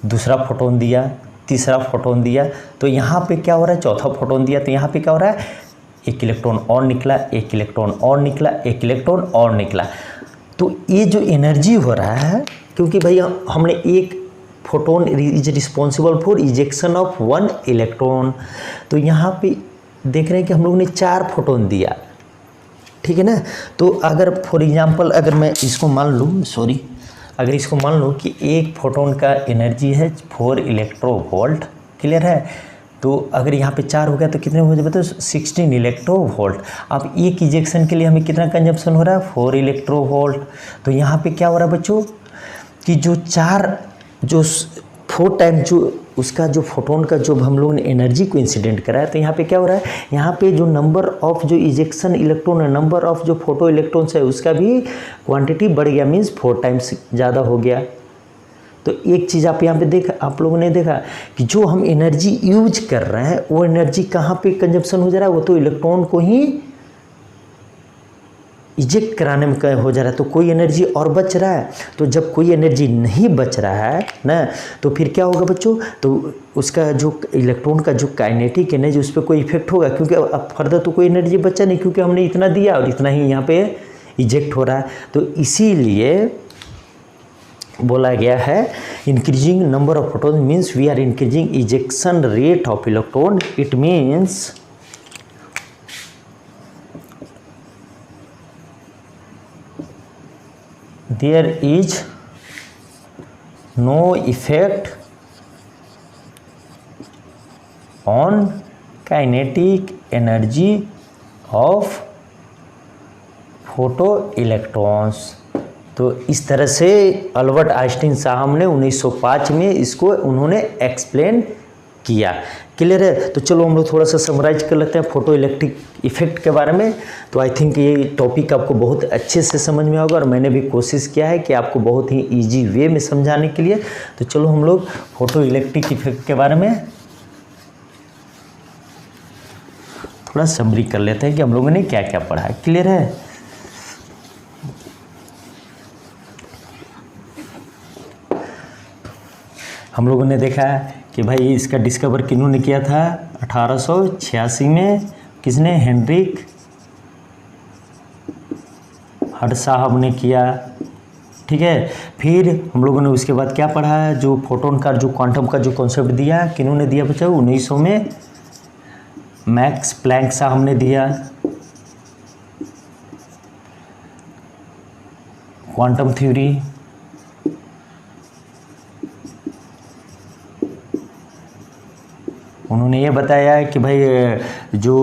दूसरा फोटोन दिया, तीसरा फोटोन दिया, तो यहाँ पे क्या हो रहा है, चौथा फोटोन दिया, तो यहाँ पे क्या हो रहा है, एक इलेक्ट्रॉन और निकला, एक इलेक्ट्रॉन और निकला, एक इलेक्ट्रॉन और निकला। तो ये जो एनर्जी हो रहा है, क्योंकि भाई हमने एक photon is responsible for ejection of 1 electron, तो यहाँ पे देख रहे हैं कि हम लोग ने 4 फोटोन दिया। ठीक है ना? तो अगर फॉर एग्जांपल अगर मैं इसको मान लूँ, अगर इसको मान लो कि एक फोटोन का एनर्जी है 4 इलेक्ट्रोवोल्ट। क्लियर है? तो अगर यहाँ पे 4 हो गया तो कितने हो जाए बताओ, 16 इलेक्ट्रोवोल्ट। अब एक इजेक्शन के लिए हमें कितना कंजप्शन हो रहा है, 4 इलेक्ट्रोवोल्ट। तो यहाँ पे क्या हो रहा है बच्चों कि जो 4 टाइम जो उसका जो फोटोन का जो हम लोगों ने एनर्जी को इंसिडेंट करा है, तो यहाँ पे क्या हो रहा है, यहाँ पे जो नंबर ऑफ जो इजेक्शन इलेक्ट्रॉन है, नंबर ऑफ जो फोटो इलेक्ट्रॉन्स है उसका भी क्वांटिटी बढ़ गया, मीन्स 4 टाइम्स ज़्यादा हो गया। तो एक चीज़ आप यहाँ पे आप लोगों ने देखा कि जो हम एनर्जी यूज कर रहे हैं वो एनर्जी कहाँ पे कंजप्शन हो जा रहा है, वो तो इलेक्ट्रॉन को ही इजेक्ट कराने में हो जा रहा है, तो कोई एनर्जी और बच रहा है। तो जब कोई एनर्जी नहीं बच रहा है ना, तो फिर क्या होगा बच्चों, तो उसका जो इलेक्ट्रॉन का जो काइनेटिक एनर्जी उस पर कोई इफेक्ट होगा, क्योंकि अब फर्दर तो कोई एनर्जी बचा नहीं, क्योंकि हमने इतना दिया और इतना ही यहाँ पे इजेक्ट हो रहा है। तो इसीलिए बोला गया है increasing number of photon means we are increasing ejection rate of electron. It means there is no effect on kinetic energy of photo electrons. तो इस तरह से अल्बर्ट आइंस्टीन साहब ने 1905 में इसको उन्होंने एक्सप्लेन किया। क्लियर है? तो चलो हम लोग थोड़ा सा समराइज कर लेते हैं फोटो इलेक्ट्रिक इफेक्ट के बारे में। तो आई थिंक ये टॉपिक आपको बहुत अच्छे से समझ में होगा और मैंने भी कोशिश किया है कि आपको बहुत ही इजी वे में समझाने के लिए। तो चलो हम लोग फोटो इलेक्ट्रिक इफेक्ट के बारे में थोड़ा समरी कर लेते हैं कि हम लोगों ने क्या क्या पढ़ा है। क्लियर है? हम लोगों ने देखा कि भाई इसका डिस्कवर किन्होंने किया था 1886 में, किसने, हेनरिक हर्ट्ज साहब ने किया। ठीक है? फिर हम लोगों ने उसके बाद क्या पढ़ा है, जो फोटोन का जो क्वांटम का जो कॉन्सेप्ट दिया, किन्होंने दिया बच्चा 1900 में, मैक्स प्लैंक साहब ने दिया। क्वांटम थ्योरी उन्होंने ये बताया कि भाई जो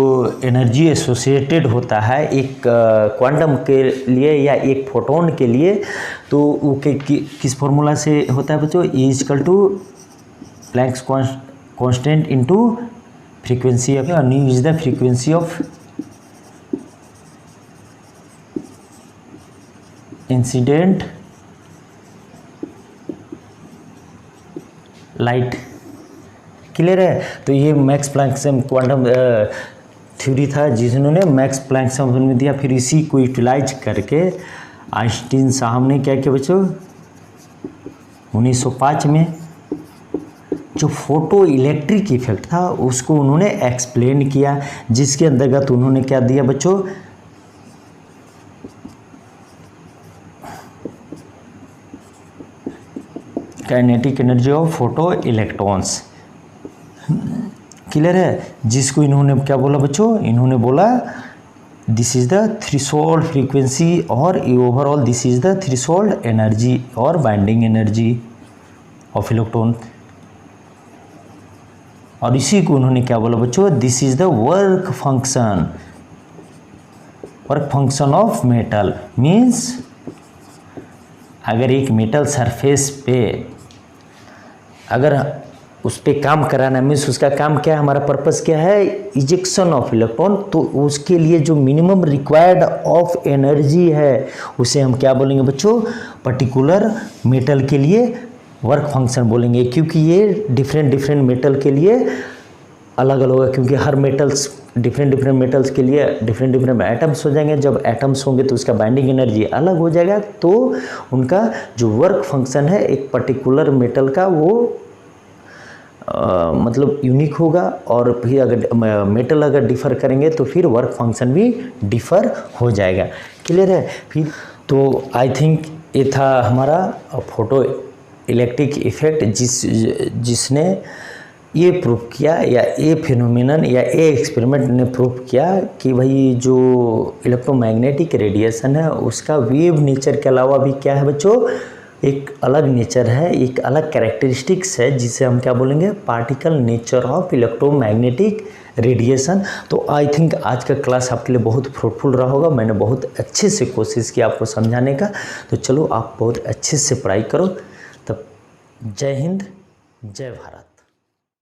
एनर्जी एसोसिएटेड होता है एक क्वांटम के लिए या एक फोटोन के लिए, तो वो किस फॉर्मूला से होता है बच्चों, E equal to Planck's constant into frequency of nu is the frequency of incident light. Clear है। तो ये मैक्स प्लैंक क्वांटम थ्योरी था जिन्होंने मैक्स प्लैंक में दिया। फिर इसी को यूटिलाइज करके आइंस्टीन साहब ने क्या किया बच्चों, 1905 में जो फोटो इलेक्ट्रिक इफेक्ट था उसको उन्होंने एक्सप्लेन किया, जिसके अंतर्गत उन्होंने क्या दिया बच्चों, kinetic energy of photo electrons. Clear है। जिसको इन्होंने क्या बोला बच्चों, इन्होंने बोला this is the threshold frequency और overall this is the threshold energy और बाइंडिंग एनर्जी ऑफ इलेक्ट्रॉन। और इसी को उन्होंने क्या बोला बच्चों, this is the work function of metal. Means अगर एक मेटल सरफेस पे अगर उस पर काम कराना, मीन्स उसका काम क्या है, हमारा पर्पस क्या है, इजेक्शन ऑफ इलेक्ट्रॉन। तो उसके लिए जो मिनिमम रिक्वायर्ड ऑफ एनर्जी है उसे हम क्या बोलेंगे बच्चों, पर्टिकुलर मेटल के लिए वर्क फंक्शन बोलेंगे। क्योंकि ये डिफरेंट मेटल के लिए अलग अलग है, क्योंकि हर मेटल्स डिफरेंट मेटल्स के लिए डिफरेंट एटम्स हो जाएंगे। जब एटम्स होंगे तो उसका बाइंडिंग एनर्जी अलग हो जाएगा, तो उनका जो वर्क फंक्शन है एक पर्टिकुलर मेटल का वो मतलब यूनिक होगा। और फिर अगर मेटल अगर डिफ़र करेंगे तो फिर वर्क फंक्शन भी डिफ़र हो जाएगा। क्लियर है। फिर तो आई थिंक ये था हमारा फोटो इलेक्ट्रिक इफेक्ट, जिसने ये प्रूव किया, या ये फिनोमिनन या ये एक्सपेरिमेंट ने प्रूव किया कि भाई जो इलेक्ट्रोमैग्नेटिक रेडिएशन है उसका वेव नेचर के अलावा भी क्या है बच्चों, एक अलग नेचर है, एक अलग कैरेक्टरिस्टिक्स है, जिसे हम क्या बोलेंगे, particle nature of electromagnetic radiation. तो आई थिंक आज का क्लास आपके लिए बहुत फ्रूटफुल रहा होगा। मैंने बहुत अच्छे से कोशिश की आपको समझाने का। तो चलो आप बहुत अच्छे से पढ़ाई करो। तब जय हिंद, जय भारत।